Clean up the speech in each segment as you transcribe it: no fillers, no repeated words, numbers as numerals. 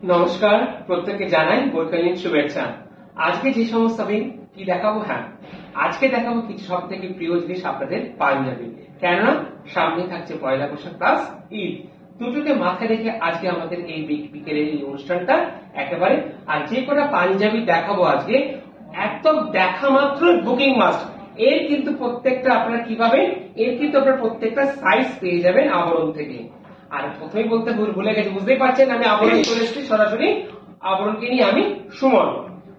নমস্কার, প্রত্যেককে জানাই বৈকালীন শুভেচ্ছা। আজকে যে সমস্ত আমি কি দেখাবো, হ্যাঁ আজকে দেখাবো কিছু সব থেকে প্রিয় জিনিস আপনাদের পাঞ্জাবি। কেননা সামনে থাকছে পয়লা বৈশাখ প্লাস ঈদ, দুটোকে মাথায় রেখে আজকে আমাদের এই বিকেলের এই অনুষ্ঠানটা একেবারে। আর যে কটা পাঞ্জাবি দেখাবো আজকে একদম দেখা মাত্র বুকিং মাস্ট। এর কিন্তু প্রত্যেকটা আপনারা কি পাবেন, এর কিন্তু আপনারা প্রত্যেকটা সাইজ পেয়ে যাবেন আবরণ থেকে। আর প্রথমেই বলতে ভুলে গেছি, বুঝতেই পারছেন আমি আবরণ চলে এসেছি সরাসরি আবরণকে নিয়ে। আমি সুমন।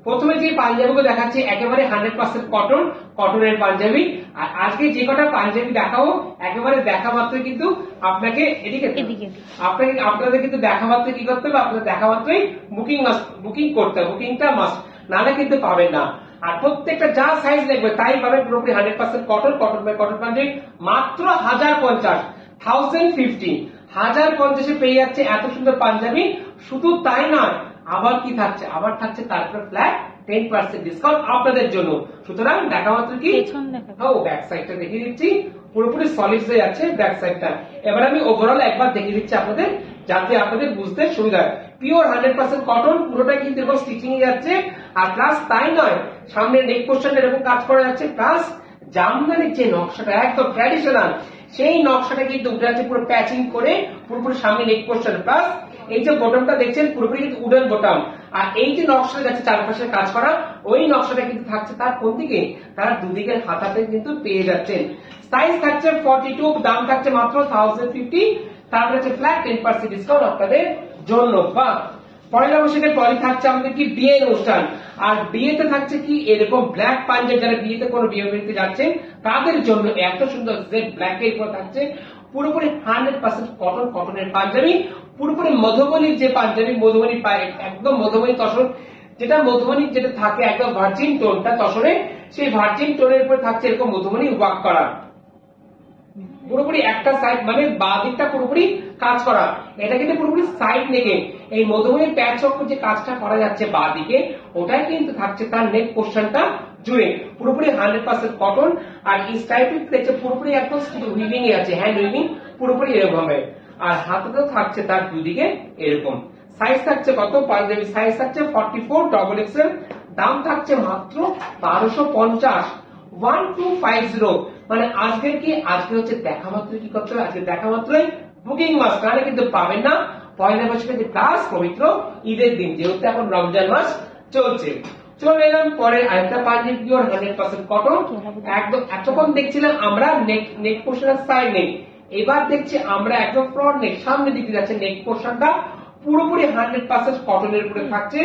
প্রথমে যে পাঞ্জাবিগুলো দেখাচ্ছি একেবারে 100% কটনের পাঞ্জাবি। আর আজকে যে কটা পাঞ্জাবি দেখাবো একেবারে দেখা মাত্র কিন্তু আপনাকে আপনাদের কিন্তু দেখা মাত্র কি করতে হবে, আপনাদের দেখা মাত্রই বুকিং করতে হবে। বুকিংটা মাস্ট, নাহলে কিন্তু পাবেন না। আর প্রত্যেকটা যা সাইজ দেখবে তাই পাবেন পুরোপুরি 100% কটন পাঞ্জাবি মাত্র 1050 পেয়ে যাচ্ছে এত সুন্দর পাঞ্জাবি। শুধু তাই নয়, আবার কি থাকছে, আবার থাকছে তারপরে ফ্ল্যাট 10% ডিসকাউন্ট আপনাদের জন্য। সুতরাং দেখা মাত্র কি ব্যাক সাইডটা দেখিয়ে দিচ্ছি, পুরোপুরি সলিড হয়ে যাচ্ছে ব্যাক সাইডটা। এবার আমি ওভারঅল একবার দেখিয়ে দিচ্ছি আপনাদের, যাতে আপনাদের বুঝতে সুবিধা হয়। পিওর 100% কটন, পুরোটা কিন্তু এরকম স্টিচিং এ যাচ্ছে। আর প্লাস তাই নয়, সামনে নেক পোর্শনটা এরকম কাজ করা যাচ্ছে, প্লাস জামদানির যে নকশাটা একদম ট্র্যাডিশনাল, সেই নকশাটা কিন্তু উঠে যাচ্ছে পুরো প্যাচিং করে পুরোপুরি সামনে নেক পোর্শন। প্লাস এই যে বটমটা দেখছেন পুরোপুরি কিন্তু উডেন বটম। আর এই যে নকশাটা যাচ্ছে চারপাশে কাজ করা, ওই নকশাটা কিন্তু থাকছে তার কোন দিকে, তার দুদিকের হাতাতে কিন্তু পেয়ে যাচ্ছেন। সাইজ থাকছে 42, দাম থাকছে মাত্র 1050। তারপরে হচ্ছে ফ্ল্যাট 10% ডিসকাউন্ট আপনাদের জন্য। বা পয়লা বৈশাখের পরে থাকছে আমাদের কি বিয়ের অনুষ্ঠান। আর বিয়েতে থাকছে কি এরকম ব্ল্যাক পাঞ্জাবি, যারা বিয়েতে কোনো বিয়ে বাড়িতে যাচ্ছেন তাদের জন্য এত সুন্দর জেড ব্ল্যাক এর উপর থাকছে পুরোপুরি 100% কটনের পাঞ্জাবি। পুরোপুরি মধুবনীর যে পাঞ্জাবি, মধুবনী একদম মধুবনী তসর, যেটা থাকে একদম ভার্জিন টোনটা তসরে, সেই ভার্জিন টোনের উপর থাকছে এরকম মধুবনী ওয়ার্ক করা। পুরোপুরি একটা সাইড মানে বাঁ দিকটা পুরোপুরি কাজ করা, এটা কিন্তু পুরোপুরি সাইড নেকে এই মধুবনী প্যাচ অক্ষর যে কাজটা করা যাচ্ছে বাঁ দিকে, ওটাই কিন্তু থাকছে তার নেক পোর্শনটা জুড়ে পুরোপুরি 100% কটন। আর এই স্টাইপের দেখছে পুরোপুরি একদম উইভিং এ আছে, হ্যান্ড উইভিং পুরোপুরি এরকম হবে। আর হাতেও থাকছে তার দুদিকে এরকম। সাইজ থাকছে কত, পাঞ্জাবি সাইজ থাকছে 44 ডবল এক্সেল। দাম থাকছে মাত্র 1250, 1250। মানে আজকে হচ্ছে দেখা মাত্র কি করতে হবে, আজকে দেখা মাত্রই বুকিং মাস, তাহলে কিন্তু পাবেন না পয়লা বৈশাখের প্লাস পবিত্র ঈদের দিন, যেহেতু এখন রমজান মাস চলছে। চলে এলাম পরে আরেকটা পাঞ্জাবি পিওর 100% কটন। একদম এতক্ষণ দেখছিলাম আমরা নেক পোর্শনের সাইড নেক, এবার দেখছি আমরা একদম ফ্রন্ট নেক, সামনে দিকে যাচ্ছে নেক পোর্শনটা পুরোপুরি 100% কটনের উপরে থাকছে,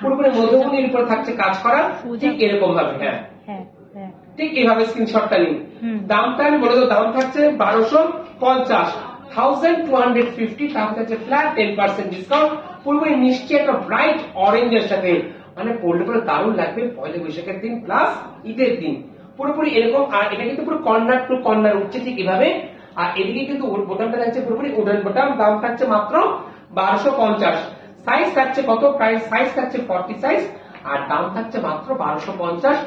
পুরোপুরি মধুবনীর উপরে থাকছে কাজ করা, ঠিক এরকম ভাবে। হ্যাঁ ঠিক এইভাবে স্ক্রিনশটটা নিন। দামটা আমি বলে দেবো, দাম থাকছে 1250, 1250। তারপর হচ্ছে ফ্ল্যাট 10% ডিসকাউন্ট, পুরোপুরি মিষ্টি একটা ব্রাইট অরেঞ্জের সাথে, মানে পড়লে পরে দারুণ লাগবে পয়লা বৈশাখের দিন প্লাস ঈদের দিন, পুরোপুরি এরকম। আর এটা কিন্তু পুরো কর্নার টু কর্নার উঠছে ঠিক এভাবে। আর এদিকে কিন্তু বোতামটা থাকছে পুরোপুরি উডেন বোতাম। দাম থাকছে মাত্র 1250। সাইজ থাকছে কত, প্রাইস সাইজ থাকছে 40 সাইজ। আর দাম থাকছে মাত্র 1250,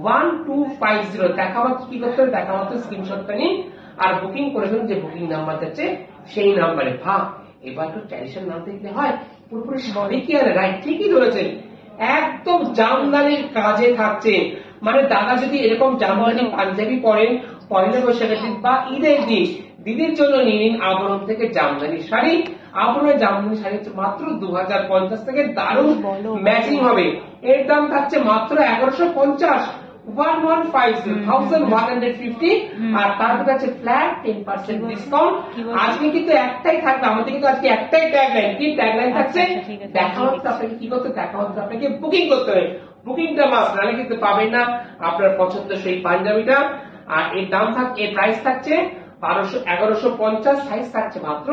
1250। দেখা মাত্র কি করতে হবে, দেখা মাত্র স্ক্রিনশটটা নিন আর বুকিং করে ফেলুন, যে বুকিং নাম্বার যাচ্ছে সেই নাম্বারে। এবার তো ট্র্যাডিশনাল নাম দেখলে হয়, পুরোপুরি সবই কি আর রাইট, ঠিকই ধরেছেন, একদম জামদানির কাজে থাকছে। মানে দাদা যদি এরকম জামদানি পাঞ্জাবি পরেন পয়লা বৈশাখের দিন বা ঈদের দিন, দিদির জন্য নিয়ে নিন আবরণ থেকে জামদানি শাড়ি। আবরণের জামদানি শাড়ি হচ্ছে মাত্র 2050 থেকে, দারুণ ম্যাচিং হবে। এর দাম থাকছে মাত্র 1150, 1150। আর তারপর আছে ফ্ল্যাট 10% ডিসকাউন্ট। আজকে কিন্তু একটাই থাকবে আমাদের, কিন্তু আজকে একটাই ট্যাগলাইন। কি ট্যাগলাইন থাকছে, দেখা মাত্র আপনাকে কি করতে, দেখা মাত্র আপনাকে বুকিং করতে হবে। বুকিংটা মাস্ট, নাহলে কিন্তু পাবেন না আপনার পছন্দ সেই পাঞ্জাবিটা। আর এর দাম থাকছে, এর প্রাইস থাকছে 1150। সাইজ থাকছে মাত্র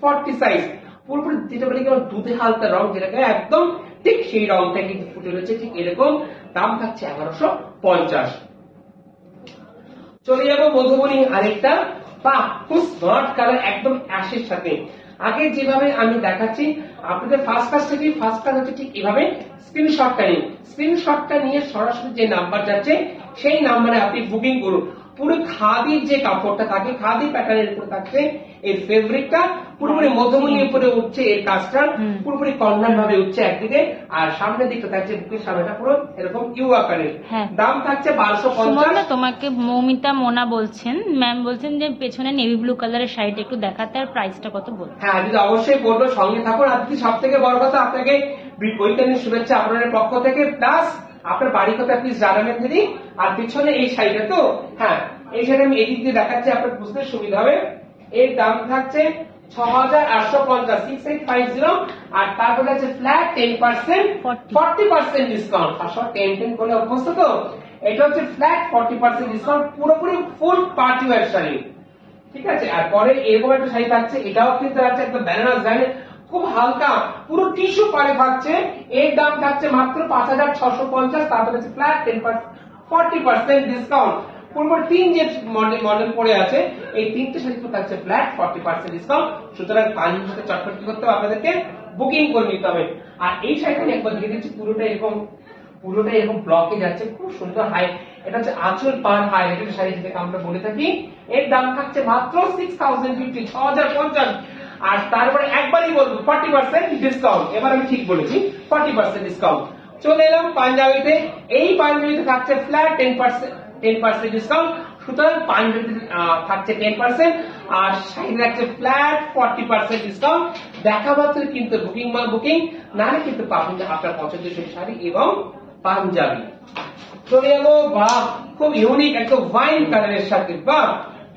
40 সাইজ। পুরোপুরি যেটা বলি দুধে হালকা রং, যেটাকে একদম ঠিক সেই রংটা কিন্তু ফুটে রয়েছে ঠিক এরকম, দাম থাকছে 1150। চলে যাবো মধুবনী আরেকটা, বাহ খুব স্মার্ট কালার, একদম অ্যাশের সাথে। আগে যেভাবে আমি দেখাচ্ছি আপনাদের ফার্স্ট কাজ হচ্ছে ঠিক এভাবে স্ক্রিনশটটা নিন, স্ক্রিনশটটা নিয়ে সরাসরি যে নাম্বার যাচ্ছে সেই নাম্বারে আপনি বুকিং করুন। পুরো খাদির যে কাপড়টা থাকে, খাদি প্যাটার্নের উপর থাকছে এর ফেব্রিকটা, পুরোপুরি মধুবনীর উপরে উঠছে এর কাজটা, পুরোপুরি কর্নার ভাবে উঠছে একদিকে, আর সামনের দিকটা থাকছে বুকের সামনেটা পুরো এরকম ইউ আকারের। দাম থাকছে 1250। তোমাকে মৌমিতা মোনা বলছেন, ম্যাম বলছেন যে পেছনে নেভি ব্লু কালারের শাড়িটা একটু দেখাতে, আর প্রাইসটা কত বলবো? হ্যাঁ যদি অবশ্যই বলবো, সঙ্গে থাকুন। আর যদি সব থেকে বড় কথা, আপনাকে উইকেন্ডের শুভেচ্ছা আপনাদের পক্ষ থেকে, প্লাস আপনার বাড়ি কথা প্লিজ জানাবেন দিদি। আর পিছনে এই শাড়িটা তো, হ্যাঁ এই শাড়ি আমি এদিক দিয়ে দেখাচ্ছি, আপনার বুঝতে সুবিধা হবে। এর দাম থাকছে 6850, 6850, আর তারপরে আছে ফ্ল্যাট 10%, 40% ডিসকাউন্ট। আসলে 10 বলে অভ্যস্ত তো, এটা হচ্ছে ফ্ল্যাট 40% ডিসকাউন্ট, পুরোপুরি ফুল পার্টি ওয়্যার শাড়ি, ঠিক আছে। আর পরে এরকম একটা শাড়ি থাকছে, এটাও কিন্তু আছে একদম বেনারস গায়ে, খুব হালকা পুরো টিস্যু পারে থাকছে, এর দাম থাকছে মাত্র 5650, তারপরে আছে ফ্ল্যাট 10%, 40% ডিসকাউন্ট। পূর্ব 3 যে মডেল পড়ে আছে, এই 3টে শাড়ি থাকছে ফ্ল্যাট 40% ডিসকাউন্ট। সুতরাং পানির সাথে চটপট কি করতে হবে, আপনাদেরকে বুকিং করে নিতে হবে। আর এই শাড়িটা আমি একবার দেখে দিচ্ছি, পুরোটা এরকম ব্লকে যাচ্ছে, খুব সুন্দর হাই, এটা হচ্ছে আঁচল পার হাই রেটের শাড়ি যেটাকে আমরা বলে থাকি। এর দাম থাকছে মাত্র 6050, 6050। আর তারপরে একবারই বলবো 40% ডিসকাউন্ট, এবার আমি ঠিক বলেছি 40% ডিসকাউন্ট। চলে এলাম পাঞ্জাবিতে, এই পাঞ্জাবিতে থাকছে ফ্ল্যাট 10% ডিসকাউন্ট। সুতরাং পাঞ্জাবিতে থাকছে 10%, আর শাড়ি থাকছে ফ্ল্যাট 40% ডিসকাউন্ট। দেখা মাত্র কিন্তু বুকিং, নাহলে কিন্তু পাবেন না আপনার পছন্দের শাড়ি এবং পাঞ্জাবি। চলে যাবো, বাহ খুব ইউনিক একদম ওয়াইন কালারের সাথে, বাহ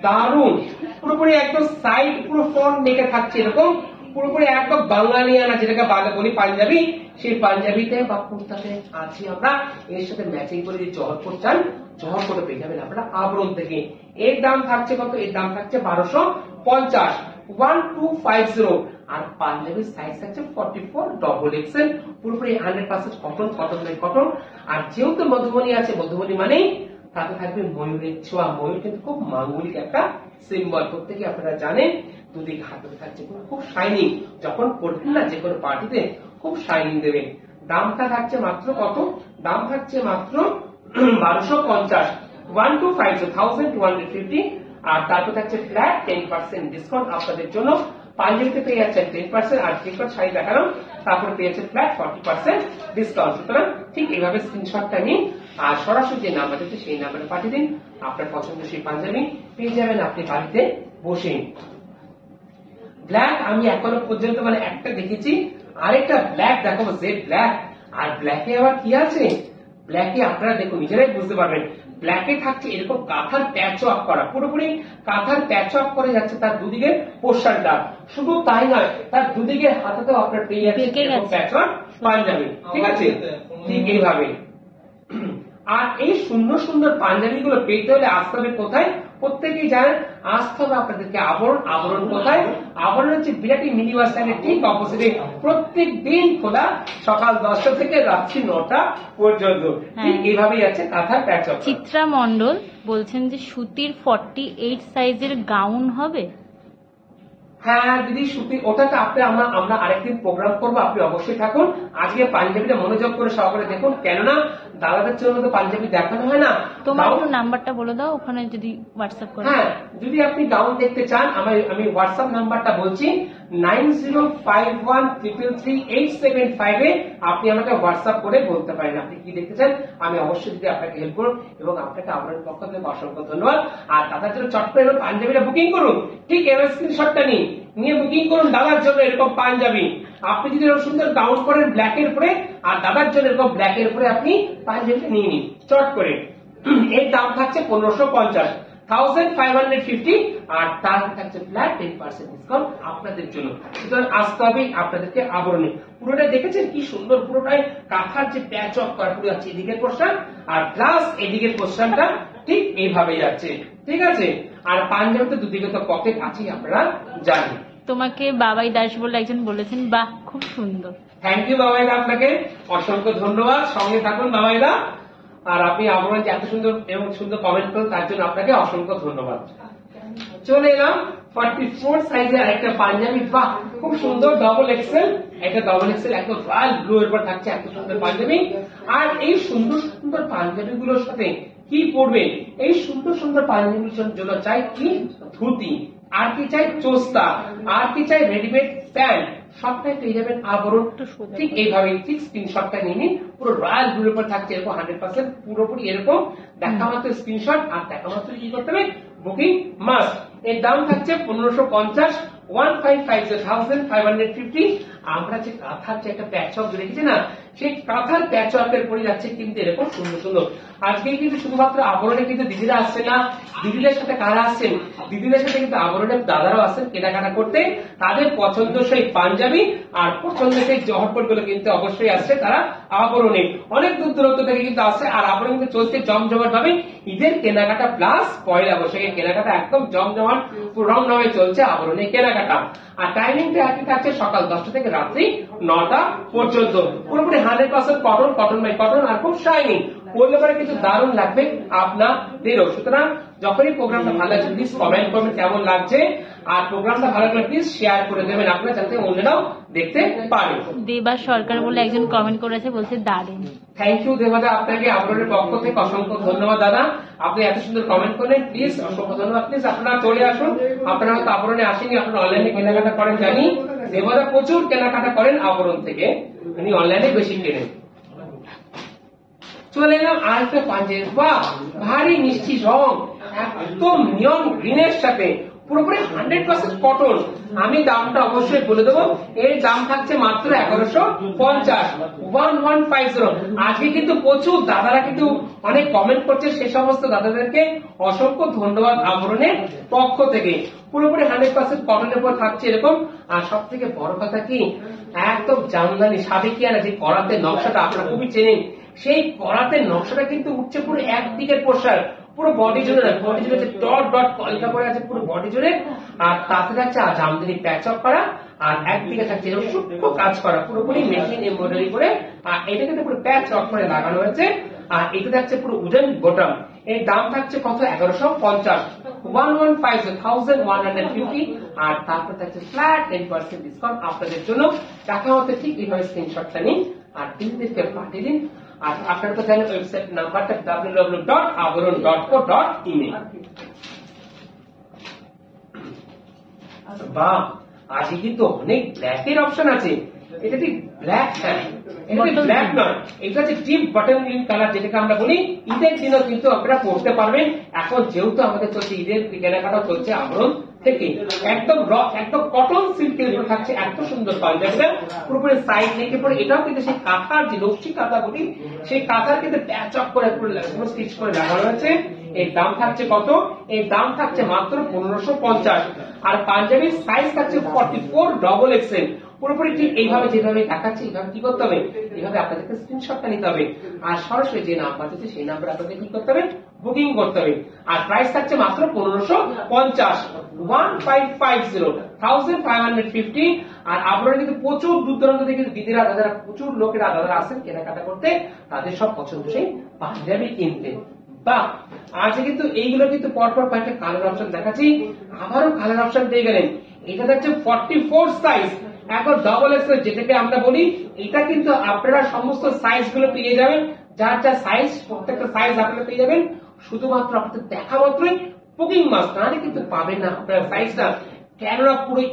দারুন, পুরোপুরি একদম সাইড পুরো ফ্রন্ট নেকে থাকছে এরকম, পুরোপুরি একদম বাঙালিয়ানা যেটাকে বলি পাঞ্জাবি, সেই পাঞ্জাবিতে বা কুর্তাতে আছি আমরা। এর সাথে ম্যাচিং করে যে জহর করছেন, জহর করে পেয়ে যাবেন আপনারা আবরণ থেকে। এর দাম থাকছে কত? এর দাম থাকছে 1250, 1250। আর পাঞ্জাবির সাইজ থাকছে 44XXL, পুরোপুরি 100% কটন। আর যেহেতু মধুবনী আছে, মধুবনী মানেই তাতে থাকবে ময়ূরের ছোঁয়া। ময়ূর কিন্তু খুব মাঙ্গলিক একটা সিম্বল, প্রত্যেকে আপনারা জানেন। দুদিকে হাতে থাকছে খুব শাইনিং, যখন পড়বেন না যে কোনো পার্টিতে খুব শাইনিং দেবে। দামটা থাকছে মাত্র কত? দাম থাকছে মাত্র 1250, 1250, আর তারপর থাকছে ফ্ল্যাট 10% ডিসকাউন্ট আপনাদের জন্য। পাঞ্জাবিতে পেয়ে যাচ্ছেন 10%, আর যেসব শাড়ি দেখালাম তারপরে পেয়ে যাচ্ছে ফ্ল্যাট 40% ডিসকাউন্ট। সুতরাং ঠিক এইভাবে স্ক্রিনশটটা নিন, আর সরাসরি যে নাম্বার দিচ্ছে সেই নাম্বারে পাঠিয়ে দিন। আপনার পছন্দের সেই পাঞ্জাবি পেয়ে যাবেন আপনি বাড়িতে বসে। ব্ল্যাক আমি এখনো পর্যন্ত একটা দেখেছি, আরেকটা ব্ল্যাক দেখাবো, জেড ব্ল্যাক। আর ব্ল্যাকে আবার কি আছে, ব্ল্যাকে আপনারা দেখুন নিজেরাই বুঝতে পারবেন। ব্ল্যাকে থাকছে এরকম কাঁথার প্যাচ ওয়ার্ক করা, পুরোপুরি কাঁথার প্যাচ ওয়ার্ক করে যাচ্ছে তার দুদিকের পোর্শনটা। শুধু তাই নয়, তার দুদিকের হাতেও আপনার পেয়ে যাচ্ছে প্যাচ ওয়ার্ক পাঞ্জাবি, ঠিক আছে, ঠিক এইভাবে। আর এই সুন্দর সুন্দর পাঞ্জাবি গুলো পেতে হলে আসতে হবে কোথায়? প্রত্যেকেই জানেন, আসতে হবে আপনাদেরকে আবরণ কোথায়? আবরণ হচ্ছে বিরাটি মিনি বাস স্ট্যান্ডের ঠিক অপোজিটে, প্রত্যেক দিন খোলা, সকাল 10টা থেকে রাত্রি 9টা পর্যন্ত। ঠিক এইভাবেই আছে কাঁথার প্যাচ ওয়ার্ক। চিত্রা মন্ডল বলছেন যে সুতির 48 সাইজের গাউন হবে। হ্যাঁ দিদি, সুতি ওটাকে আমরা আরেকদিন প্রোগ্রাম করবো, আপনি অবশ্যই থাকুন। আজকে পাঞ্জাবিটা মনোযোগ করে সহকারে দেখুন, কেননা দাদাদের জন্য তো পাঞ্জাবি দেখানো হয় না। তোমার নাম্বারটা বলে দাও, ওখানে যদি হোয়াটসঅ্যাপ করে। হ্যাঁ, যদি আপনি গাউন দেখতে চান, আমি হোয়াটসঅ্যাপ নাম্বারটা বলছি 9051333875 এ আপনি আমাকে হোয়াটসঅ্যাপ করে বলতে পারেন আপনি কি দেখতে চান। আমি অবশ্যই যদি আপনাকে হেল্প করব, এবং আপনাকে আপনার পক্ষ থেকে অসংখ্য ধন্যবাদ। আর দাদার জন্য চট করে পাঞ্জাবিটা বুকিং করুন, ঠিক এর স্ক্রিনশটটা নিয়ে বুকিং করুন দাদার জন্য এরকম পাঞ্জাবি। আপনি যদি এরকম সুন্দর গাউন করেন ব্ল্যাকের উপরে, আর দাদার জন্য এরকম ব্ল্যাকের উপরে আপনি পাঞ্জাবিটা নিয়ে নিন চট করে। এর দাম থাকছে 1550, 1550, আর তার থাকছে ফ্ল্যাট 10% ডিসকাউন্ট আপনাদের জন্য। সুতরাং আসতে হবে আপনাদেরকে আবরণে। পুরোটা দেখেছেন কি সুন্দর, পুরোটাই কাঁথার যে প্যাচ অফ করা পুরো যাচ্ছে এদিকের পোর্শন, আর প্লাস এদিকের পোর্শনটা ঠিক এইভাবে যাচ্ছে, ঠিক আছে। আর পাঞ্জাবিতে দুদিকে তো পকেট আছেই, আপনারা জানেন। তোমাকে বাবাই দাস বলে একজন বলেছেন, বাহ খুব সুন্দর। থ্যাংক ইউ বাবাইদা, আপনাকে অসংখ্য ধন্যবাদ। সঙ্গে থাকুন বাবাইদা। আর আপনি আবরণ যে এত সুন্দর এবং সুন্দর কমেন্ট করেন তার জন্য আপনাকে অসংখ্য ধন্যবাদ। চলে এলাম 44 সাইজের একটা পাঞ্জাবি। বাহ, খুব সুন্দর ডবল এক্সেল, একটা ডবল এক্সেল একদম রয়্যাল ব্লু এর উপর থাকছে এত সুন্দর পাঞ্জাবি। আর এই সুন্দর সুন্দর পাঞ্জাবি গুলোর সাথে কি পরবেন? এই সুন্দর সুন্দর পাঞ্জাবির জন্য চাই কি ধুতি, আর কি চাই চোস্তা, আর কি চাই রেডিমেড প্যান্ট, সবটাই পেয়ে যাবেন আবরণ। ঠিক এইভাবে ঠিক স্ক্রিনশটটা নিয়ে নিন। পুরো রয়্যাল ব্লুর উপর থাকছে এরকম 100% পুরোপুরি এরকম। দেখা মাত্র স্ক্রিনশট আর দেখা মাত্র কি করতে হবে? Booking must. এর দাম থাকছে 1550, 1550। আমরা যে কাঁথার যে একটা প্যাচওয়ার্ক দেখেছি না, সেই কাঁথার প্যাচওয়ার্কের পরে যাচ্ছে কিন্তু এরকম সুন্দর সুন্দর। আজকে কিন্তু শুধুমাত্র আবরণে কিন্তু দিদিরা আসছে না, দিদিদের সাথে কারা আসছেন? দিদিদের সাথে কিন্তু আবরণের দাদারাও আসছেন কেনাকাটা করতে। তাদের পছন্দ সেই পাঞ্জাবি আর পছন্দ সেই জহরপট গুলো কিন্তু অবশ্যই আসছে তারা আবরণে। অনেক দূর দূরান্ত থেকে কিন্তু আসছে। আর আবরণ কিন্তু চলছে জমজমাট ভাবে ঈদের কেনাকাটা প্লাস পয়লা বৈশাখের কেনাকাটা একদম জমজমাট রং নামে চলছে আবরণের কেনাকাটা। আর টাইমিংটা একই থাকছে সকাল 10টা থেকে রাত্রি 9টা পর্যন্ত। পুরোপুরি 100% কটন, কটন বাই কটন আর খুব শাইনিং। পরলে পরে কিন্তু দারুণ লাগবে আপনাদেরও। সুতরাং যখনই প্রোগ্রামটা ভালো লাগছে প্লিজ কমেন্ট করবেন কেমন লাগছে। আর প্রোগ্রামটা ভালো লাগলে প্লিজ শেয়ার করে দেবেন আপনারা, যাতে অন্যরাও দেখতে পারে। দেবা সরকার বলে একজন কমেন্ট করেছে, বলছে দারুণ। থ্যাংক ইউ দেবাদা, আপনাকে আবরণের পক্ষ থেকে অসংখ্য ধন্যবাদ দাদা। আপনি এত সুন্দর কমেন্ট করলেন, প্লিজ অসংখ্য ধন্যবাদ। প্লিজ আপনারা চলে আসুন। আপনারা হয়তো আবরণে আসেনি, আপনারা অনলাইনে কেনাকাটা করেন জানি। দেবাদা প্রচুর কেনাকাটা করেন আবরণ থেকে, উনি অনলাইনে বেশি কেনেন। চলে এলাম আরেকটা পাঞ্জাবি। বাহ, ভারী মিষ্টি রং, একদম নিয়ন গ্রিনের সাথে পুরোপুরি 100% কটন। আমি দামটা অবশ্যই বলে দেবো। এর দাম থাকছে মাত্র 1150, 1150। আজকে কিন্তু প্রচুর দাদারা কিন্তু অনেক কমেন্ট করছে, সে সমস্ত দাদাদেরকে অসংখ্য ধন্যবাদ আবরণের পক্ষ থেকে। পুরোপুরি 100% কটনের উপর থাকছে এরকম। আর সব থেকে বড় কথা কি, একদম জামদানি সাবেকিয়ানা যে করাতে নকশাটা আপনারা খুবই চেনেন, সেই করাতে নকশাটা কিন্তু উঠছে পুরো একদিকের পোস্টার, পুরো বডি জুড়ে না, বডি জুড়ে ডট ডট কলকা পরে আছে পুরো বডি জুড়ে। আর তাতে থাকছে জামদানি প্যাচ আপ করা, আর একদিকে থাকছে সূক্ষ্ম কাজ করা পুরোপুরি মেশিন এমব্রয়ডারি করে। আর এটা কিন্তু পুরো প্যাচ আপ করে লাগানো হয়েছে। আর এটা থাকছে পুরো উডেন বটম। এর দাম থাকছে কত? 1150, 1150। আর তারপর থাকছে ফ্ল্যাট 10% ডিসকাউন্ট আপনাদের জন্য। টাকা হতে ঠিক এইভাবে স্ক্রিনশটটা নিন আর দিদিদেরকে পাঠিয়ে দিন। আর আপনার তো জানেন ওয়েবসাইট নাম্বারটা www.abaron.co.in। বাহ, আজকে কিন্তু অনেক ব্ল্যাকের অপশন আছে। এটা ঠিক ব্ল্যাক, হ্যাঁ এটা ব্ল্যাক নয়, এটা হচ্ছে ডিপ বাটন গ্রিন কালার, যেটাকে আমরা বলি ঈদের দিনও কিন্তু আপনারা পড়তে পারবেন। এখন যেহেতু আমাদের চলছে ঈদের কেনাকাটা চলছে আবরণ থেকে, একদম একদম কটন সিল্কের উপর থাকছে এত সুন্দর পাঞ্জাবিটা। পুরোপুরি সাইড নেকে পরে এটাও কিন্তু সেই কাঁথার যে লক্ষ্মী কাঁথা বলি, সেই কাঁথার কিন্তু প্যাচ আপ করে পুরো স্টিচ করে লাগানো হয়েছে। এর দাম থাকছে কত? এর দাম থাকছে মাত্র 1550। আর পাঞ্জাবির সাইজ থাকছে 44 ডবল এক্সেল। পুরোপুরি ঠিক এইভাবে যেভাবে দেখাচ্ছে এইভাবে কি করতে হবে? এইভাবে আপনাদেরকে স্ক্রিনশটটা নিতে হবে। আর সরাসরি যে নাম্বার আছে সেই নাম্বারে আপনাদের কি করতে হবে? বুকিং করতে হবে। আর প্রাইস থাকছে মাত্র 1550, 1550। আর আপনারা কিন্তু প্রচুর দূর দূরান্ত থেকে দিদিরা দাদারা, প্রচুর লোকেরা দাদারা আসেন কেনাকাটা করতে, তাদের সব পছন্দ সেই পাঞ্জাবি কিনতে। বাহ, আজকে কিন্তু এইগুলো কিন্তু পরপর কয়েকটা কালার অপশন দেখাচ্ছি, আবারও কালার অপশন পেয়ে গেলেন। এটা থাকছে 44 সাইজ, এখন ডবল এক্সেল যেটাকে আমরা বলি। এটা কিন্তু আপনারা সমস্ত সাইজ গুলো পেয়ে যাবেন, যার যা সাইজ প্রত্যেকটা সাইজ আপনারা পেয়ে যাবেন। শুধুমাত্র আপনাদের দেখা মাত্রই বুকিং মাস্ট, নাহলে কিন্তু পাবেন না আপনারা সাইজটা। কেননা পুরো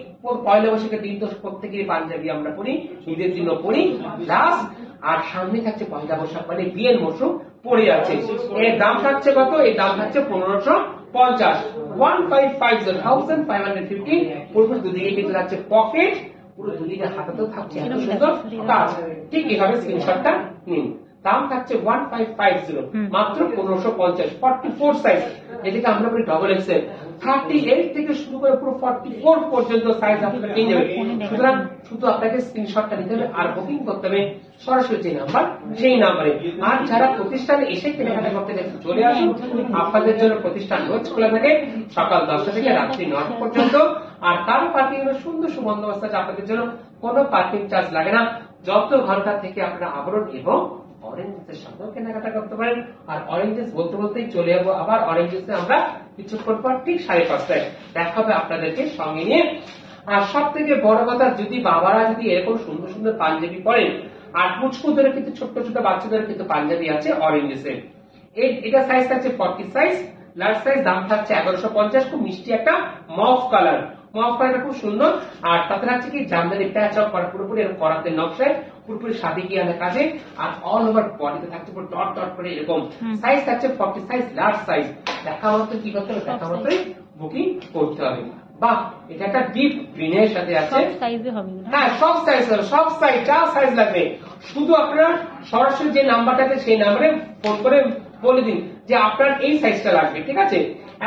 পয়লা বৈশাখের দিন তো প্রত্যেকেরই পাঞ্জাবি আমরা পরি, ঈদের দিনও পরি প্লাস। আর সামনে থাকছে পয়লা বৈশাখ মানে বিয়ের মৌসুম পড়ে যাচ্ছে। এর দাম থাকছে কত? এর দাম থাকছে 1550, 1550। পুরোপুরি দুদিকে কিন্তু থাকছে পকেট, পুরো দুদিকে হাতাতেও থাকছে এত সুন্দর কাজ। ঠিক এভাবে স্ক্রিনশটটা নিন। দাম থাকছে 1550, মাত্র 1550। 44 সাইজ, যেটাকে আমরা বলি ডবল এক্সেল। 38 থেকে শুরু করে পুরো 44 পর্যন্ত সাইজ আপনারা পেয়ে যাবেন। সুতরাং শুধু আপনাকে স্ক্রিনশটটা নিতে হবে আর বুকিং করতে হবে সরাসরি যে নাম্বার সেই নাম্বারে। আর যারা প্রতিষ্ঠানে এসে কেনাকাটা করতে গেছে চলে আসুন, আপনাদের জন্য প্রতিষ্ঠান রোজ খোলা থাকে সকাল 10টা থেকে রাত্রি 9টা পর্যন্ত। আর তার পার্কিং এর সুন্দর সুবন্দোবস্ত আছে আপনাদের জন্য, কোনো পার্কিং চার্জ লাগে না। যত ঘন্টা থেকে আপনারা আবরণ এবং অরেঞ্জেসের সঙ্গে কেনাকাটা করতে পারেন। আর অরেঞ্জেস বলতে বলতেই চলে যাবো আবার অরেঞ্জেসে আমরা কিছুক্ষণ পর ঠিক 5:30টায় দেখাবে আপনাদেরকে সঙ্গে নিয়ে। আর সব থেকে বড় কথা, যদি বাবারা যদি এরকম সুন্দর সুন্দর পাঞ্জাবি পরেন, আর পুচকুদের কিন্তু ছোট্ট ছোট বাচ্চাদের কিন্তু পাঞ্জাবি আছে অরেঞ্জেসে। এটা সাইজ থাকছে 40 সাইজ, লার্জ সাইজ, দাম থাকছে 1150। খুব মিষ্টি একটা মফ কালার, মফ কালারটা খুব সুন্দর। আর তাতে থাকছে কি জামদানি প্যাচ আপ করা, পুরোপুরি এরকম করাতে নকশায়, পুরোপুরি শাদি কি আনা কাজে। আর অল ওভার বডিতে থাকছে পুরো ডট ডট করে এরকম। সাইজ থাকছে 40 সাইজ, লার্জ সাইজ। দেখা মাত্র কি করতে হবে, দেখা মাত্রই বুকিং করতে হবে। বাহ, এটা একটা ডিপ গ্রিনের সাথে আছে, সব সাইজে হবে। হ্যাঁ সব সাইজ হবে, সব সাইজ, যা সাইজ লাগবে। শুধু আপনারা সরাসরি যে নাম্বারটাতে সেই নাম্বারে ফোন করে বলে দিন যে আপনার এই সাইজটা লাগবে, ঠিক আছে।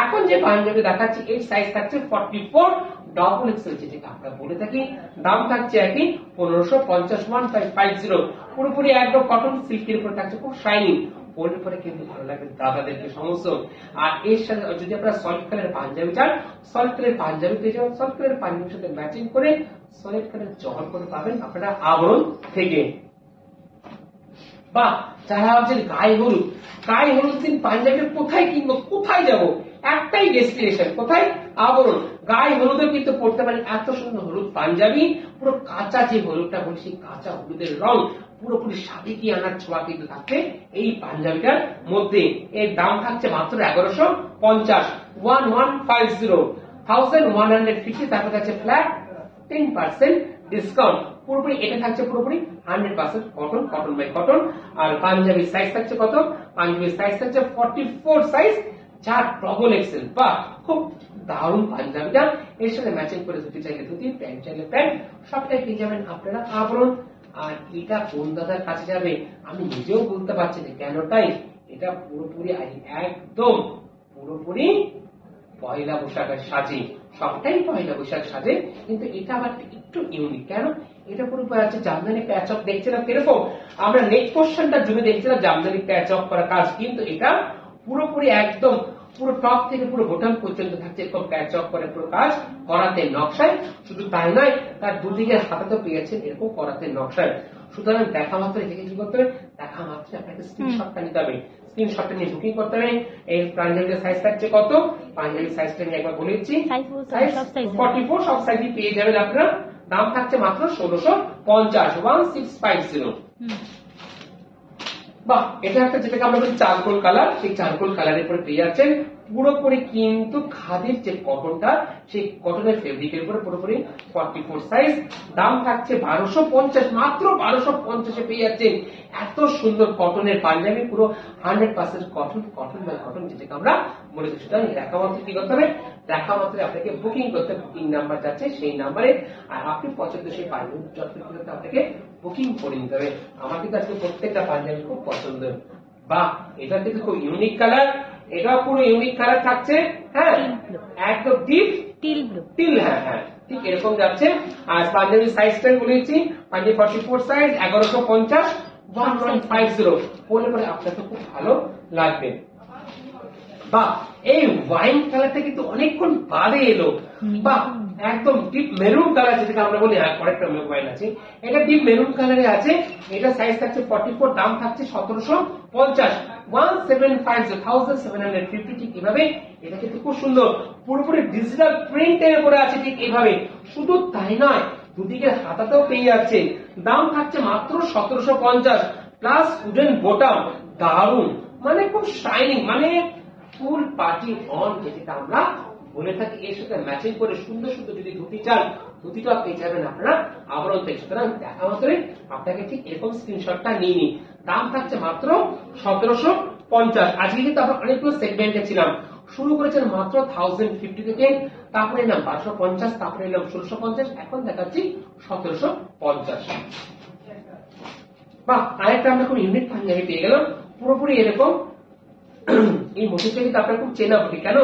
এখন যে পাঞ্জাবি দেখাচ্ছি এই সাইজ থাকছে 44 ডবল এক্সেল, যেটাকে আমরা বলে থাকি। দাম থাকছে একই 1550, 1550। পুরোপুরি একদম কটন সিল্কের উপর থাকছে, খুব শাইনিং, পরলে পরে কিন্তু ভালো লাগবে দাদাদেরকে সমস্ত। আর এর সাথে যদি আপনারা সলিড কালারের পাঞ্জাবি চান, সলিড কালারের পাঞ্জাবি পেয়ে যাবেন। সলিড কালারের পাঞ্জাবির সাথে ম্যাচিং করে সলিড কালারের জল করে পাবেন আপনারা আবরণ থেকে। বা যারা ভাবছেন গায়ে হলুদ, গায়ে হলুদ দিন পাঞ্জাবিটা কোথায় কিনবো, কোথায় যাব, একটাই ডেস্টিনেশন, কোথায়, আবরণ। গায়ে হলুদও কিন্তু পড়তে পারেন এত সুন্দর হলুদ পাঞ্জাবি, পুরো কাঁচা যে হলুদটা বলি সেই কাঁচা হলুদের রং, পুরোপুরি সাদে কি আনার ছোঁয়া কিন্তু থাকবে এই পাঞ্জাবিটার মধ্যে। এর দাম থাকছে মাত্র 1150, 1150। তারপর থাকছে ফ্ল্যাট 10% ডিসকাউন্ট। পুরোপুরি এটা থাকছে পুরোপুরি 100% কটন, কটন বাই কটন। আর পাঞ্জাবির সাইজ থাকছে কত, পাঞ্জাবির সাইজ থাকছে 44 সাইজ, যা ডবল এক্সেল। বা খুব দারুণ পাঞ্জাবিটা। এর সাথে ম্যাচিং করে ধুতি চাইলে ধুতি, প্যান্ট চাইলে প্যান্ট, সবটাই পেয়ে যাবেন আপনারা আবরণ। আর এটা কোন দাদার কাছে যাবে আমি নিজেও বলতে পারছি না কেন, তাই এটা পুরোপুরি একদম পুরোপুরি পয়লা বৈশাখের সাজে, সবটাই পয়লা বৈশাখ সাজে, কিন্তু এটা আবার একটু ইউনিক। কেন, এটা পুরোপুরি আছে জামদানি প্যাচ অফ, দেখছিলাম কিরকম আমরা নেক পোর্শনটা জুড়ে দেখছিলাম জামদানি প্যাচ অফ করা কাজ, কিন্তু এটা পুরোপুরি একদম পুরো টপ থেকে পুরো বোটাম পর্যন্ত থাকছে এরকম প্যাচ অফ করে পুরো কাজ করাতে নকশায়। শুধু তাই নয়, তার দুদিকে হাতাতে পেয়েছেন এরকম করাতে নকশায়। সুতরাং দেখা মাত্র এটাকে কি করতে হবে, দেখা মাত্র আপনাকে স্ক্রিনশটটা নিতে হবে, স্ক্রিনশটটা নিয়ে বুকিং করতে হবে। এই পাঞ্জাবির সাইজ থাকছে কত, পাঞ্জাবির সাইজটা নিয়ে একবার বলে দিচ্ছি, সাইজ 44, সব সাইজই পেয়ে যাবেন আপনারা। দাম থাকছে মাত্র 1650, 1650। বাহ, এটা একটা যেটাকে আমরা বলি চারকোল কালার, সেই চারকোল কালারের উপরে পেয়ে যাচ্ছেন পুরোপুরি কিন্তু খাদির যে কটনটা, সেই কটনের ফেব্রিকের উপরে পুরোপুরি 44 সাইজ। দাম থাকছে 1250, মাত্র 1250 পেয়ে যাচ্ছেন এত সুন্দর কটনের পাঞ্জাবি, পুরো 100% কটন, কটন বাই কটন, যেটাকে আমরা বলে দিচ্ছি। সুতরাং দেখা মাত্র কি করতে হবে, দেখা মাত্র আপনাকে বুকিং করতে, বুকিং নাম্বার যাচ্ছে সেই নাম্বারে। আর আপনি পছন্দ সেই পাঞ্জাবি যতটুকু আপনাকে বুকিং করে নিতে হবে। আমার কিন্তু আজকে প্রত্যেকটা পাঞ্জাবি খুব পছন্দ। বাহ, এটা কিন্তু খুব ইউনিক কালার, এটা পুরো ইউনিক কালার থাকছে, হ্যাঁ একদম ডিপ টিল ব্লু, টিল, হ্যাঁ হ্যাঁ ঠিক এরকম যাচ্ছে। আর পাঞ্জাবির সাইজটা বলেছি, পাঞ্জাবি 44 সাইজ, 1150, 1150 বলে পরে আপনাকে খুব ভালো লাগবে। বাহ, এই ওয়াইন কালারটা কিন্তু অনেকক্ষণ বাদে এলো। বাহ, একদম ডিপ মেরুন কালার, যেটাকে আমরা বলি আরেকটা মোবাইল আছে, এটা ডিপ মেরুন কালারে আছে। এটা সাইজ থাকছে 44, দাম থাকছে 1750, 1750, ঠিক এভাবে। এটা কিন্তু খুব সুন্দর, পুরোপুরি ডিজিটাল প্রিন্টের উপরে আছে, ঠিক এভাবে। শুধু তাই নয়, দুদিকে হাতাতেও পেয়ে যাচ্ছে। দাম থাকছে মাত্র 1750 প্লাস উডেন বোটাম। দারুন, মানে খুব শাইনিং, মানে ফুল পার্টি অন, যেটা আমরা বলে থাকি। এর সাথে ম্যাচিং করে সুন্দর সুন্দর যদি ধুতি চান, ধুতিটা পেয়ে যাবেন আপনারা আবরণ থেকে। সুতরাং দেখা মাত্রই আপনাকে ঠিক এরকম স্ক্রিনশটটা নিয়ে নিন। দাম থাকছে মাত্র 1750। আজকে কিন্তু আমরা অনেকগুলো সেগমেন্টে ছিলাম, শুরু করেছেন মাত্র 1050 থেকে, তারপরে এলাম 1250, তারপরে এলাম 1650, এখন দেখাচ্ছি 1750। বা আরেকটা আমরা খুব ইউনিক পাঞ্জাবি পেয়ে গেলাম, পুরোপুরি এরকম। এই মোটিভটা কিন্তু আপনার খুব চেনা বলি, কেন,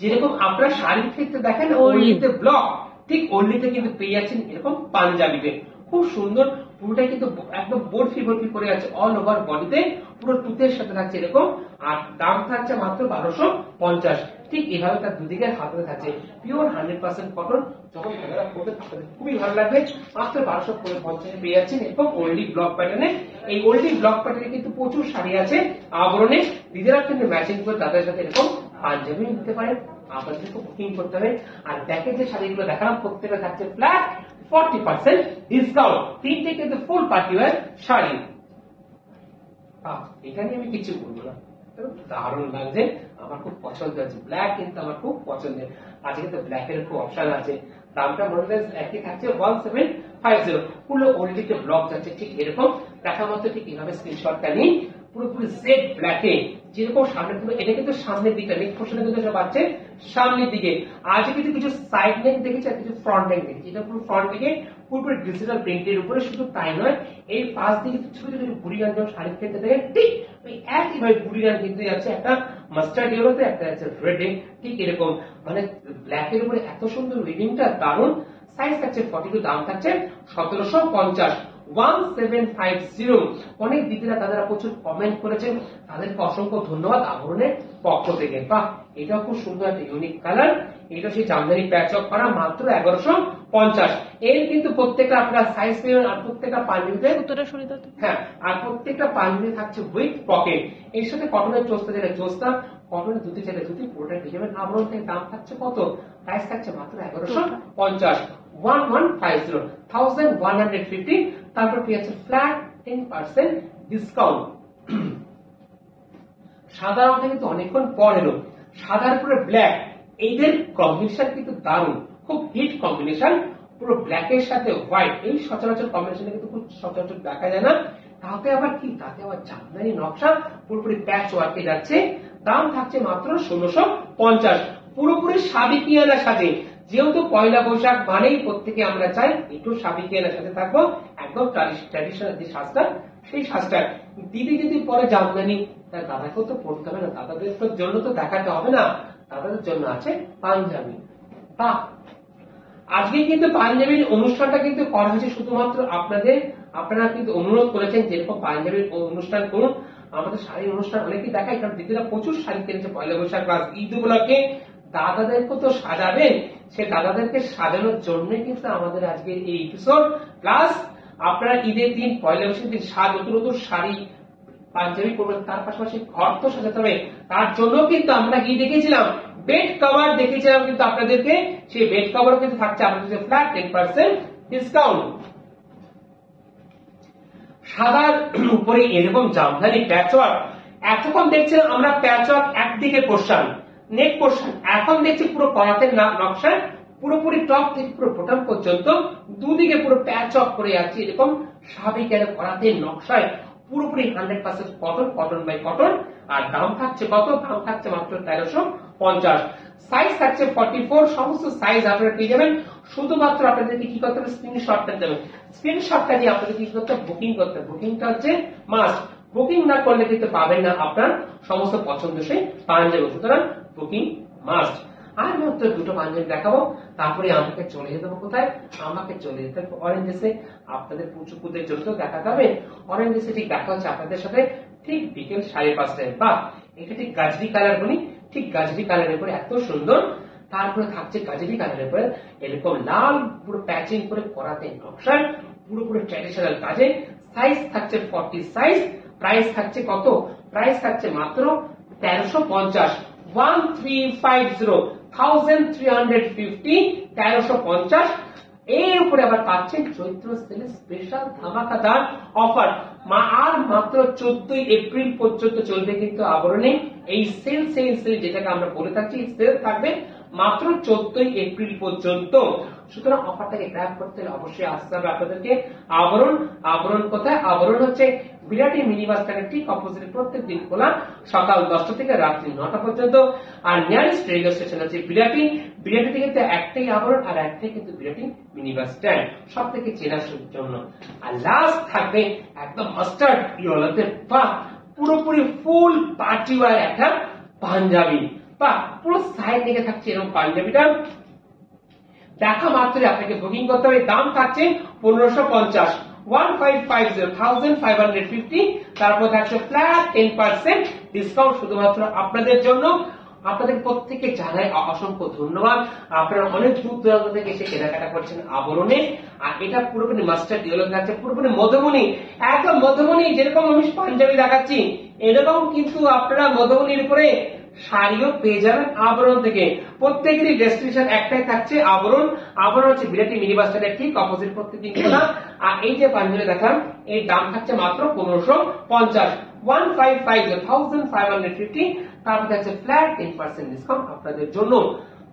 যেরকম আপনারা শাড়ির ক্ষেত্রে দেখেন ওড়নিতে ব্লক, ঠিক ওড়নিতে কিন্তু পেয়ে যাচ্ছেন এরকম পাঞ্জাবিতে। খুব সুন্দর পুরোটাই কিন্তু একদম বরফি বরফি করে আছে অল ওভার বডিতে, পুরো টুথের সাথে থাকছে এরকম। আর দাম থাকছে মাত্র 1250। ঠিক এভাবে তার দুদিকে হাতে থাকছে পিওর 100% কটন। যখন আপনারা পরবেন আপনাদের খুবই ভালো লাগবে। মাত্র 1250 পেয়ে যাচ্ছেন এরকম ওল্ডি ব্লক প্যাটার্নে। এই ওল্ডি ব্লক প্যাটার্নে কিন্তু প্রচুর শাড়ি আছে আবরণে, নিজেরা কিন্তু ম্যাচিং করে তাদের সাথে এরকম পাঞ্জাবি নিতে পারেন। আপনাদেরকে বুকিং করতে হবে। আর দেখে যে শাড়িগুলো দেখালাম প্রত্যেকটা থাকছে ফ্ল্যাট 40% ডিসকাউন্ট। তিনটে কিন্তু ফুল পার্টি ওয়্যার শাড়ি। এটা নিয়ে আমি কিছু বলবো না, দারুণ লাগছে, আমার খুব পছন্দ আছে। ব্ল্যাক কিন্তু আমার খুব পছন্দের। আজকে কিন্তু ব্ল্যাক এর খুব অপশন আছে। দামটা মনে একই থাকছে 1750। পুরো ওল্ডিতে ব্লক যাচ্ছে ঠিক এরকম। দেখা মতো ঠিক এইভাবে স্ক্রিনশটটা নিই পুরোপুরি সেট ব্ল্যাকে যেরকম সামনে পুরো। এটা কিন্তু সামনের দিকটা নেক পোর্শনে কিন্তু সব আছে সামনের দিকে। আজ কিন্তু কিছু সাইড নেক দেখেছি আর কিছু ফ্রন্ট নেক দেখেছি। এটা পুরো ফ্রন্ট দিকে পুরোপুরি ডিজিটাল প্রিন্টের উপরে। শুধু তাই নয়, এই পাশ দিকে ছোট ছোট বুড়ি গান যেমন শাড়ির ক্ষেত্রে দেখেন ঠিক ওই একইভাবে বুড়ি গান কিন্তু আছে একটা মাস্টার্ড ইয়েলোতে, একটা আছে রেডে, ঠিক এরকম। মানে ব্ল্যাক এর উপরে এত সুন্দর উইভিংটা দারুণ। সাইজ থাকছে 42, দাম থাকছে 1750। 1750। অনেক দিদিরা তারা প্রচুর কমেন্ট করেছেন, তাদেরকে অসংখ্য ধন্যবাদ আবরণের পক্ষ থেকে। বাহ, এটা খুব সুন্দর একটা ইউনিক কালার। এটা সেই জামদানি প্যাচক করা, মাত্র 1150। এর কিন্তু প্রত্যেকটা আপনার সাইজ পেয়ে, আর প্রত্যেকটা পাঞ্জাবিতে হ্যাঁ, আর প্রত্যেকটা পাঞ্জাবি থাকছে উইথ পকেট। এর সাথে কটনের চোস্তা, যেটা চোস্তা, কটনের ধুতি চাইলে ধুতি, পুরোটা পেয়ে যাবেন। আবরণ থেকে দাম থাকছে কত? প্রাইস থাকছে মাত্র 1150। 1150 1150। তারপর পেয়েছে ফ্ল্যাট 10% ডিসকাউন্ট। সাদা রংটা কিন্তু অনেকক্ষণ পর এলো, সাদার উপরে ব্ল্যাক, এইদের কম্বিনেশন কিন্তু দারুণ, খুব হিট কম্বিনেশন। পুরো ব্ল্যাক এর সাথে হোয়াইট, এই সচরাচর কম্বিনেশন কিন্তু খুব সচরাচর দেখা যায় না। তাতে আবার কি, তাতে আবার জামদানি নকশা, পুরোপুরি প্যাচ ওয়ার্কে যাচ্ছে। দাম থাকছে মাত্র 1650। পুরোপুরি সাবিকিয়ানার সাথে, যেহেতু পয়লা বৈশাখ মানেই প্রত্যেকে আমরা চাই একটু সাবিকিয়ানার সাথে থাকবো, একদম ট্র্যাডিশনাল যে সাজটা, সেই সাজটা দিদি যদি পরে জামদানি, তার দাদাকেও তো পড়তে হবে না, দাদাদের জন্য তো দেখাতে হবে না, দাদাদের জন্য আছে পাঞ্জাবি। বাহ, আজকে কিন্তু পাঞ্জাবির অনুষ্ঠানটা কিন্তু করা হয়েছে শুধুমাত্র আপনাদের। আপনারা কিন্তু অনুরোধ করেছেন যেরকম পাঞ্জাবির অনুষ্ঠান করুন। আমাদের শাড়ির অনুষ্ঠান অনেকেই দেখায়, কারণ দিদিরা প্রচুর শাড়ি কিনেছে পয়লা বৈশাখ প্লাস ঈদ উপলক্ষে। দাদাদেরকে তো সাজাবেন, সে দাদাদেরকে সাজানোর জন্য কিন্তু আমাদের আজকের এই এপিসোড। প্লাস আপনারা ঈদের দিন, পয়লা বৈশাখের দিন নতুন নতুন শাড়ি পাঞ্জাবি করবেন, তার পাশাপাশি ঘর তো সাজাতে হবে। তার জন্য কিন্তু আমরা কি দেখেছিলাম, বেড কভার দেখেছিলাম কিন্তু আপনাদেরকে। সেই বেড কভারও কিন্তু থাকছে আপনাদের ফ্ল্যাট 10% ডিসকাউন্ট। সাদার উপরে এরকম জামদানি প্যাচওয়ার্ক। এতক্ষণ দেখছিলাম আমরা প্যাচওয়ার্ক একদিকে পোর্শন, নেক পোর্শন, এখন দেখছি পুরো করাতের নকশা, পুরোপুরি টপ থেকে পুরো বোটাম পর্যন্ত দুদিকে পুরো প্যাচওয়ার্ক করে যাচ্ছে এরকম সাবিকের করাতের নকশায়, পুরোপুরি 100% কটন, কটন বাই কটন। আর দাম থাকছে কত? দাম থাকছে মাত্র 1350। সাইজ থাকছে 44। সমস্ত সাইজ আপনারা পেয়ে যাবেন। শুধুমাত্র আপনাদেরকে কি করতে হবে, স্ক্রিনশটটা দেবেন। স্ক্রিনশটটা দিয়ে আপনাদের কি করতে হবে, বুকিং করতে হবে। বুকিংটা হচ্ছে মাস্ট। বুকিং না করলে কিন্তু পাবেন না আপনার সমস্ত পছন্দসই পাঞ্জাবি। সুতরাং বুকিং মাস্ট। আর মাত্র দুটো পাঞ্জাবি দেখাবো, তারপরে আমাকে চলে যেতে হবে কোথায়, আমাকে চলে যেতে হবে অরেঞ্জেসে। আপনাদের পুচুকুদের জন্য দেখাতে হবে অরেঞ্জেসে। ঠিক দেখা হচ্ছে আপনাদের সাথে ঠিক বিকেল 5:30। বা এটা ঠিক গাজরি কালার বলি, ঠিক গাজরি কালারের উপরে এত সুন্দর। তারপরে থাকছে গাজরি কালারের উপরে এরকম লাল পুরো প্যাচিং করে করাতে নকশা, পুরোপুরি ট্র্যাডিশনাল কাজে। সাইজ থাকছে 40 সাইজ। প্রাইস থাকছে কত? প্রাইস থাকছে মাত্র 1350। 1350 1350 1350। এর উপরে আবার পাচ্ছেন চৈত্র সেলের স্পেশাল ধামাকাদার অফার। আর মাত্র 14 এপ্রিল পর্যন্ত চলবে কিন্তু আবরণে এই সেল যেটাকে আমরা বলে থাকছি। সেল থাকবে মাত্র 14 এপ্রিল পর্যন্ত। সুতরাং অফারটাকে গ্র্যাব করতে হলে অবশ্যই আসতে হবে আপনাদেরকে আবরণ। আবরণ কোথায়? আবরণ হচ্ছে বিরাটি মিনি বাস স্ট্যান্ডের ঠিক অপোজিটে, প্রত্যেক দিন খোলা সকাল 10টা থেকে রাত্রি 9টা পর্যন্ত। আর নিয়ারেস্ট রেলওয়ে স্টেশন হচ্ছে বিরাটি। বিরাটি থেকে একটাই আবরণ আর একটাই কিন্তু বিরাটি মিনি বাস স্ট্যান্ড, সব থেকে চেনার জন্য। আর লাস্ট থাকবে একদম মাস্টার্ড ইয়েলোতে, বা পুরোপুরি ফুল পার্টি ওয়্যার একটা পাঞ্জাবি, বা পুরো সাইড থেকে থাকছে এরকম পাঞ্জাবিটা। দেখা মাত্রই আপনাকে বুকিং করতে হবে। দাম থাকছে 1550। 1550 1550, তারপর থাকছে ফ্ল্যাট 10% ডিসকাউন্ট শুধুমাত্র আপনাদের জন্য। আপনাদের প্রত্যেককে জানাই অসংখ্য ধন্যবাদ। আপনারা অনেক দূর দূরান্ত থেকে এসে কেনাকাটা করছেন আবরণে। আর এটা পুরোপুরি মাস্টার্ড ইয়েলো থাকছে, পুরোপুরি মধুবনী, একদম মধুবনী। যেরকম আমি পাঞ্জাবি দেখাচ্ছি এরকম কিন্তু আপনারা মধুবনীর উপরে শাড়িও পেয়ে যাবেন আবরণ থেকে। প্রত্যেকেরই ডেস্টিনেশন একটাই থাকছে আবরণ। আবরণ হচ্ছে বিরাটি মিনি বাস স্ট্যান্ডের ঠিক অপোজিট প্রত্যেকদিন খোলা। আর এই যে পাঞ্জাবি দেখালাম এর দাম থাকছে মাত্র 1550, 1550 তারপর থাকছে ফ্ল্যাট 10% ডিসকাউন্ট আপনাদের জন্য।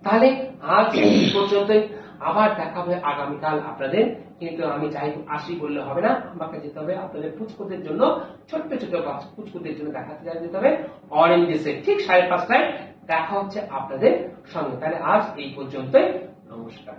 তাহলে আজ এই পর্যন্তই, আবার দেখা হবে আগামীকাল আপনাদের। কিন্তু আমি চাই আসি বললে হবে না, আমাকে যেতে হবে আপনাদের পুচকুদের জন্য, ছোট্ট ছোট পুচকুদের জন্য দেখাতে যেতে হবে অরেঞ্জ ডেসে ঠিক 5:30টায় দেখা হচ্ছে আপনাদের সঙ্গে। তাহলে আজ এই পর্যন্তই, নমস্কার।